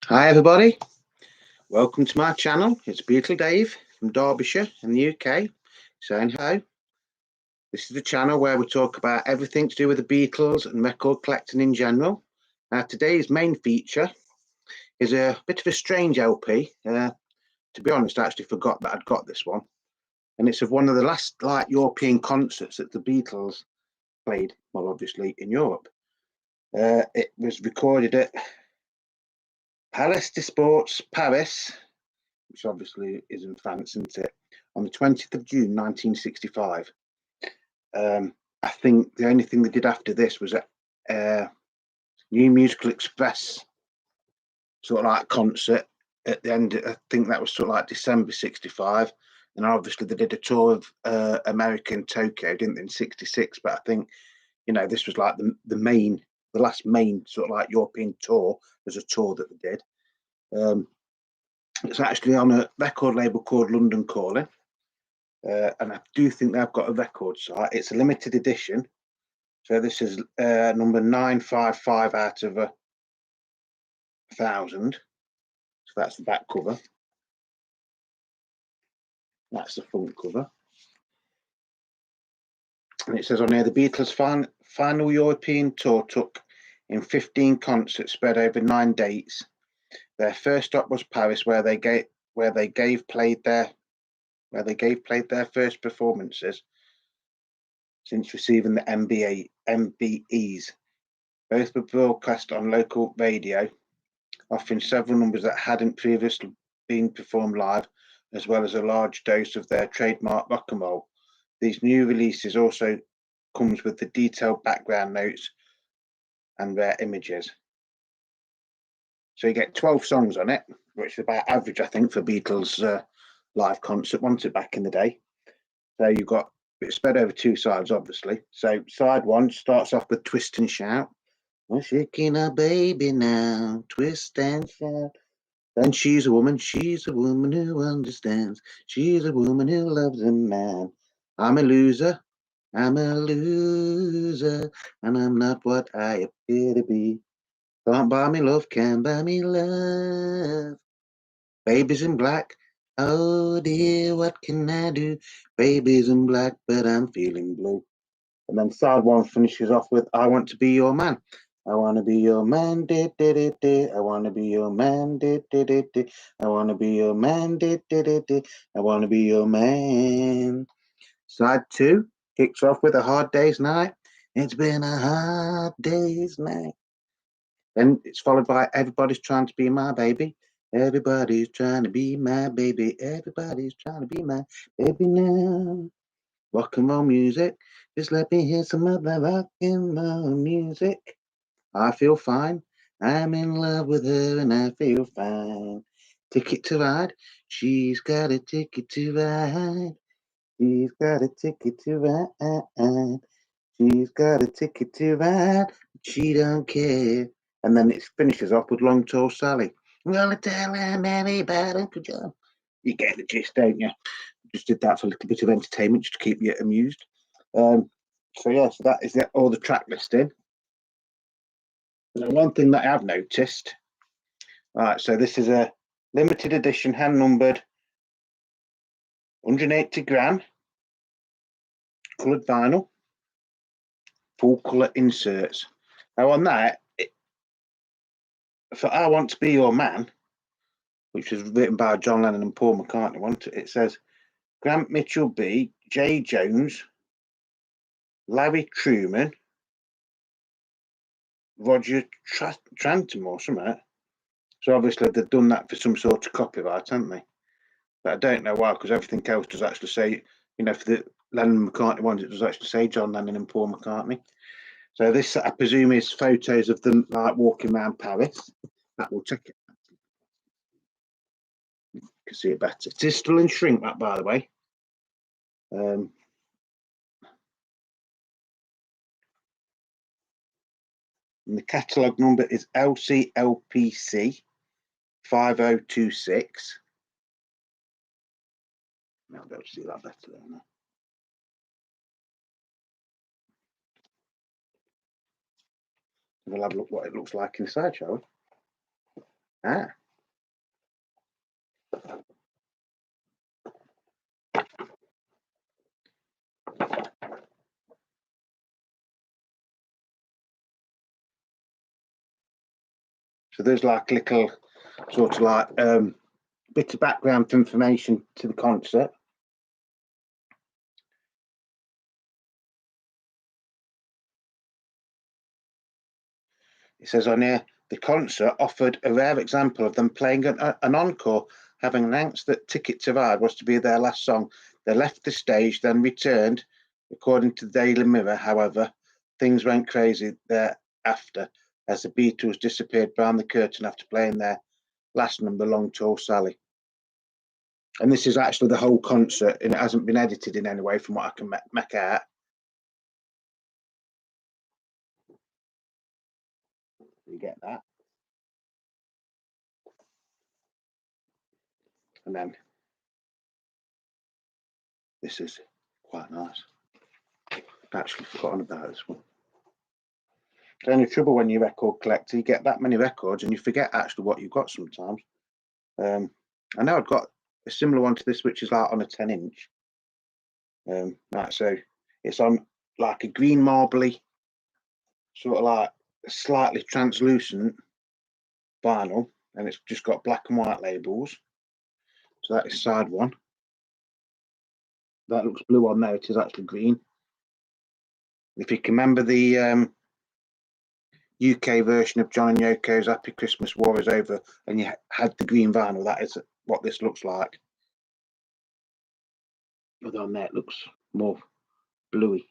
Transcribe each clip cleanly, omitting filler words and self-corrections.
Hi everybody, welcome to my channel. It's Beatles Dave from Derbyshire in the UK saying hello. This is the channel where we talk about everything to do with the Beatles and record collecting in general. Today's main feature is a bit of a strange LP. To be honest, I actually forgot that I'd got this one. And it's of one of the last European concerts that the Beatles played, well obviously in Europe. It was recorded at Palais des Sports, Paris, which obviously is in France, isn't it? On the 20th of June, 1965. I think the only thing they did after this was a New Musical Express sort of like concert at the end. I think that was sort of like December 65. And obviously they did a tour of America and Tokyo, didn't they, in 66. But I think, you know, this was like the last main sort of like European tour. There's a tour that they did. It's actually on a record label called London Calling. And I do think they've got a record site. It's a limited edition. So this is number 955 out of 1,000. So that's the back cover. That's the front cover. And it says on here, the Beatles' final European tour took in 15 concerts spread over 9 dates. Their first stop was Paris, where they played their first performances since receiving the MBEs. Both were broadcast on local radio, offering several numbers that hadn't previously been performed live, as well as a large dose of their trademark rock and roll. These new releases also comes with the detailed background notes and rare images. So you get 12 songs on it, which is about average, I think, for Beatles live concert, wasn't it, back in the day? So you've got it spread over 2 sides, obviously. So side 1 starts off with Twist and Shout. I'm shaking a baby now, twist and shout. Then she's a woman who understands. She's a woman who loves a man. I'm a loser, and I'm not what I appear to be. Can't buy me love, can't buy me love. Baby's in black, oh dear, what can I do? Baby's in black, but I'm feeling blue. And then side 1 finishes off with I Want to Be Your Man. I want to be your man, I want to be your man, I want to be your man, I want to be your man. Side 2 kicks off with A Hard Day's Night. It's been a hard day's night. Then it's followed by Everybody's Trying to Be My Baby. Everybody's trying to be my baby. Everybody's trying to be my baby now. Rock and roll music. Just let me hear some of that rock and roll music. I feel fine. I'm in love with her and I feel fine. Ticket to Ride. She's got a ticket to ride. She's got a ticket to ride. She's got a ticket to ride. She don't care. And then it finishes off with Long Tall Sally. I'm gonna tell everybody. You get the gist, don't you? Just did that for a little bit of entertainment just to keep you amused. So that is all the track listing. Now, one thing that I've noticed, right, so this is a limited edition, hand numbered, 180 gram, coloured vinyl, full colour inserts. Now on that, for I Want to Be Your Man, which was written by John Lennon and Paul McCartney, it says Grant Mitchell B, Jay Jones, Larry Truman, Roger Trantom or something. So obviously they've done that for some sort of copyright, haven't they? But I don't know why, because everything else does actually say, you know, for the Lennon and McCartney ones, it does actually say John Lennon and Paul McCartney. So this, I presume, is photos of them like walking around Paris. That will check it. You can see it better. It is still in shrink, that, by the way. And the catalogue number is LCLPC 5026. Now I'll be able to see that better there. We'll have a look what it looks like inside, shall we? Ah. So there's like little sort of like bit of background information to the concert. It says on here, the concert offered a rare example of them playing an encore, having announced that Ticket to Ride was to be their last song. They left the stage, then returned. According to the Daily Mirror, however, things went crazy thereafter as the Beatles disappeared behind the curtain after playing their last number, Long Tall Sally. And this is actually the whole concert, and it hasn't been edited in any way from what I can make out. You get that. And then this is quite nice. I've actually forgotten about this one. The only trouble when you're a record collector, you get that many records and you forget actually what you've got sometimes. I know I've got a similar one to this, which is like on a 10-inch. Right, so it's on like a green marbly, sort of like slightly translucent vinyl, and it's just got black and white labels. So that is side one. That looks blue on there. It is actually green. If you can remember the UK version of John and Yoko's Happy Christmas, War Is Over, and you had the green vinyl, that is what this looks like. But on there it looks more bluey.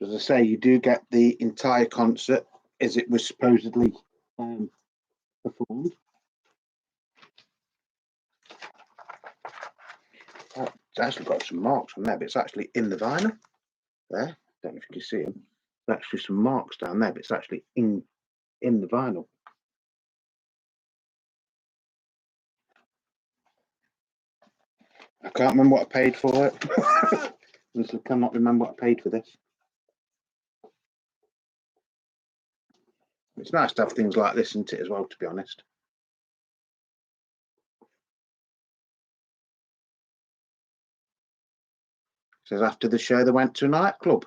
As I say, you do get the entire concert as it was supposedly performed. It's actually got some marks on there, but it's actually in the vinyl. There, don't know if you can see them. There's actually some marks down there, but it's actually in the vinyl. I can't remember what I paid for it. I cannot remember what I paid for this. It's nice to have things like this, isn't it, as well, to be honest. It says after the show, they went to a nightclub.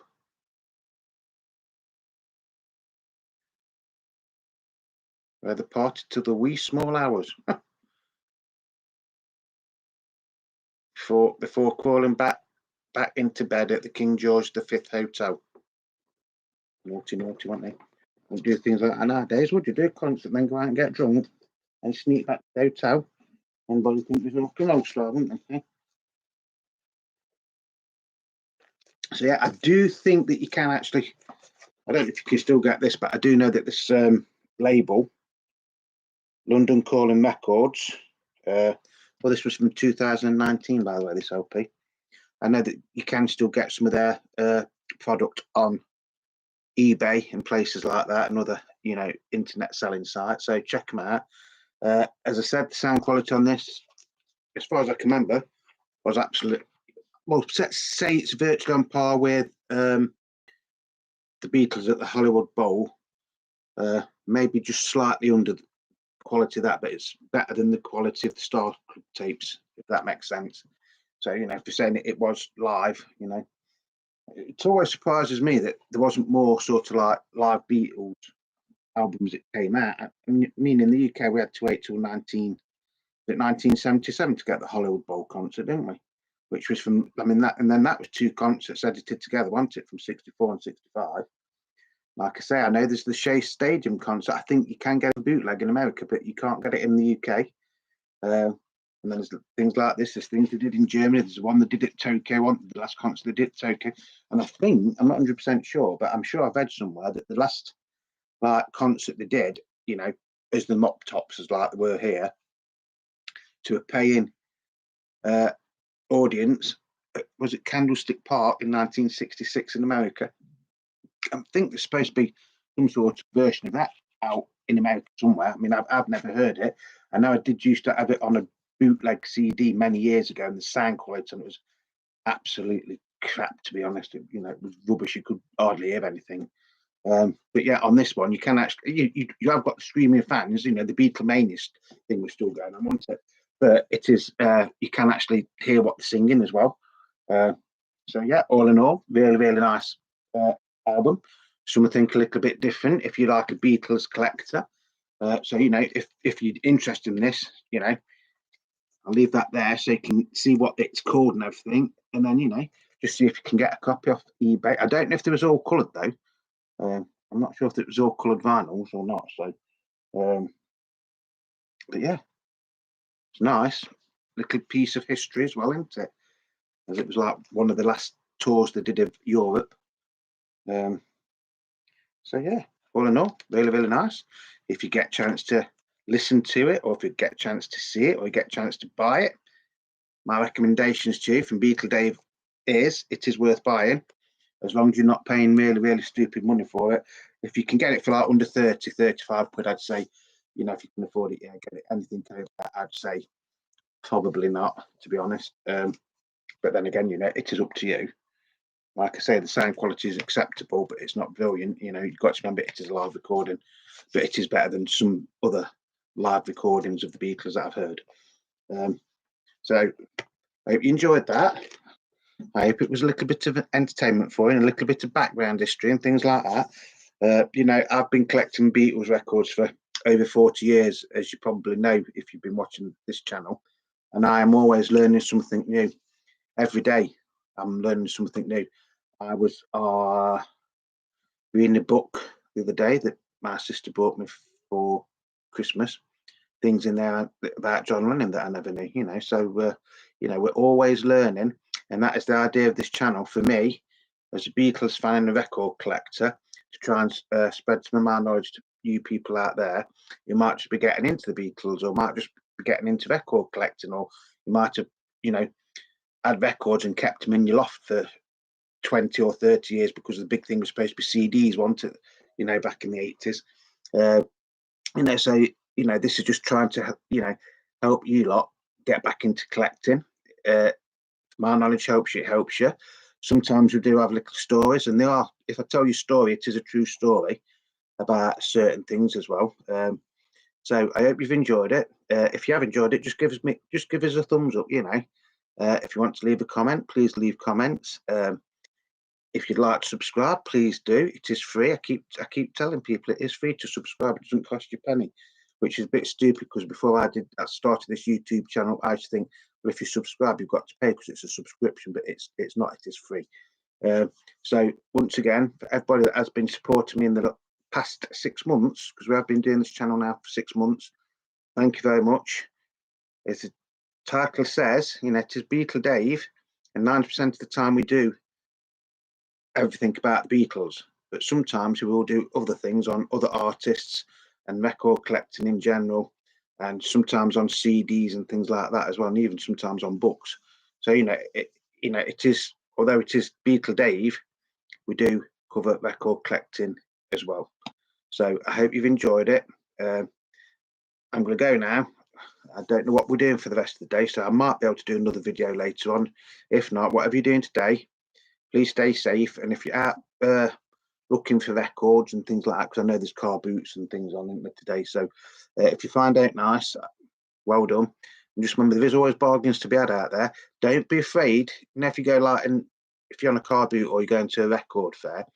Where they partied till the wee small hours. before crawling back into bed at the King George V Hotel. Naughty, weren't they? And do things like that nowadays. What do you do? Concert, then go out and get drunk and sneak back to the hotel. Everybody think there's a fucking old star, wouldn't they? So yeah, I do think that you can actually. I don't know if you can still get this, but I do know that this label, London Calling Records. Well, this was from 2019, by the way. This LP. I know that you can still get some of their product on eBay and places like that, and other internet selling sites. So check them out. As I said, the sound quality on this, as far as I can remember, was absolute. Well, let's say it's virtually on par with the Beatles at the Hollywood Bowl. Maybe just slightly under the quality of that, but it's better than the quality of the Star Club tapes, if that makes sense. So, if you're saying it was live, it always surprises me that there wasn't more sort of like live Beatles albums that came out. I mean, in the UK, we had to wait till 1977 to get the Hollywood Bowl concert, didn't we? Which was from, and then that was two concerts edited together, wasn't it, from 64 and 65. Like I say, I know there's the Shea Stadium concert. I think you can get a bootleg in America, but you can't get it in the UK. And then there's things like this. There's things they did in Germany. There's one that did it Tokyo, the last concert they did Tokyo. And I think, I'm not 100% sure, but I'm sure I've read somewhere that the last concert they did, as the mop tops, as like they were here, to a paying audience, was it Candlestick Park in 1966 in America? I think there's supposed to be some sort of version of that out in America somewhere. I mean, I've never heard it. I know I did used to have it on a bootleg CD many years ago, and the sound quality on it was absolutely crap, to be honest. It was rubbish. You could hardly hear anything. But yeah, on this one, you can actually you have got the screaming fans. You know, the Beatlemania thing was still going on, wasn't it? But it is you can actually hear what they're singing as well. So yeah, all in all, really nice album. Something a little bit different if you like a Beatles collector. So you know, if you're interested in this, you know, I'll leave that there so you can see what it's called and everything, and then you know, just see if you can get a copy off eBay. I don't know if there was all coloured though. I'm not sure if it was all coloured vinyls or not. So, but yeah, it's nice little piece of history as well, isn't it? As it was like one of the last tours they did of Europe. So yeah, all in all, really nice. If you get a chance to listen to it, or if you get a chance to see it, or you get a chance to buy it, my recommendations to you from Beatle Dave is it is worth buying, as long as you're not paying really stupid money for it. If you can get it for like under 30, 35 quid, I'd say, you know, if you can afford it, yeah, get it. Anything over that, I'd say probably not, to be honest. But then again, you know, it is up to you. Like I say, the sound quality is acceptable, but it's not brilliant. You know, you've got to remember it is a live recording, but it is better than some other live recordings of the Beatles that I've heard. So I hope you enjoyed that. I hope it was a little bit of entertainment for you and a little bit of background history and things like that. You know, I've been collecting Beatles records for over 40 years, as you probably know if you've been watching this channel, and I am always learning something new. Every day I'm learning something new. I was reading a book the other day that my sister bought me for Christmas. Things in there about John Lennon that I never knew, you know. So, you know, we're always learning, and that is the idea of this channel for me, as a Beatles fan and a record collector, to try and spread some of my knowledge to you people out there who might just be getting into the Beatles, or might just be getting into record collecting, or you might have, you know, had records and kept them in your loft for 20 or 30 years because the big thing was supposed to be CDs, wasn't it? You know, back in the 80s. You know, so you know, this is just trying to, you know, help you lot get back into collecting. My knowledge helps you, it helps you. Sometimes we do have little stories, and they are, if I tell you a story, it is a true story about certain things as well. So I hope you've enjoyed it. If you have enjoyed it, just give us a thumbs up, you know. If you want to leave a comment, please leave comments. If you'd like to subscribe, please do. It is free. I keep telling people it is free to subscribe. It doesn't cost you a penny, which is a bit stupid, because before I started this YouTube channel, I used to think, well, if you subscribe, you've got to pay because it's a subscription, but it's not. It is free. So once again, for everybody that has been supporting me in the past 6 months, because we have been doing this channel now for 6 months, thank you very much. As the title says, you know, it is Beatle Dave, and 90% of the time we do everything about the Beatles, but sometimes we will do other things on other artists and record collecting in general, and sometimes on CDs and things like that as well, and even sometimes on books. So you know, it is, although it is Beatle Dave, we do cover record collecting as well. So I hope you've enjoyed it. I'm going to go now. I don't know what we're doing for the rest of the day, so I might be able to do another video later on. If not, whatever you're doing today, please stay safe. And if you're out looking for records and things like that, because I know there's car boots and things on it today, so if you find out nice, well done. And just remember, there is always bargains to be had out there. Don't be afraid. You know, if you go like, and if you're on a car boot or you're going to a record fair,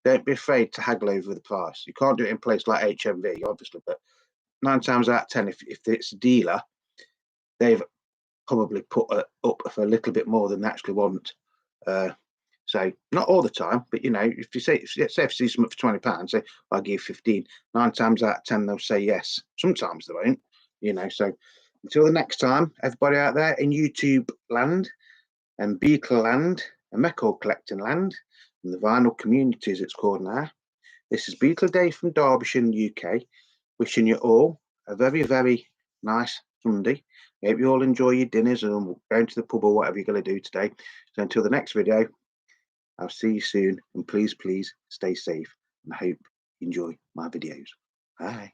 don't be afraid to haggle over the price. You can't do it in places like HMV, obviously, but 9 times out of 10, if it's a dealer, they've probably put it up for a little bit more than they actually want. So not all the time, but you know, if you say if you see something for £20, say I'll give you 15. 9 times out of 10, they'll say yes. Sometimes they won't, you know. So until the next time, everybody out there in YouTube land and Beatle land and record collecting land and the vinyl community, as it's called now, this is Beatle Day from Derbyshire in the UK, wishing you all a very nice Sunday. I hope you all enjoy your dinners and going to the pub or whatever you're going to do today. So until the next video, I'll see you soon, and please stay safe, and I hope you enjoy my videos. Bye.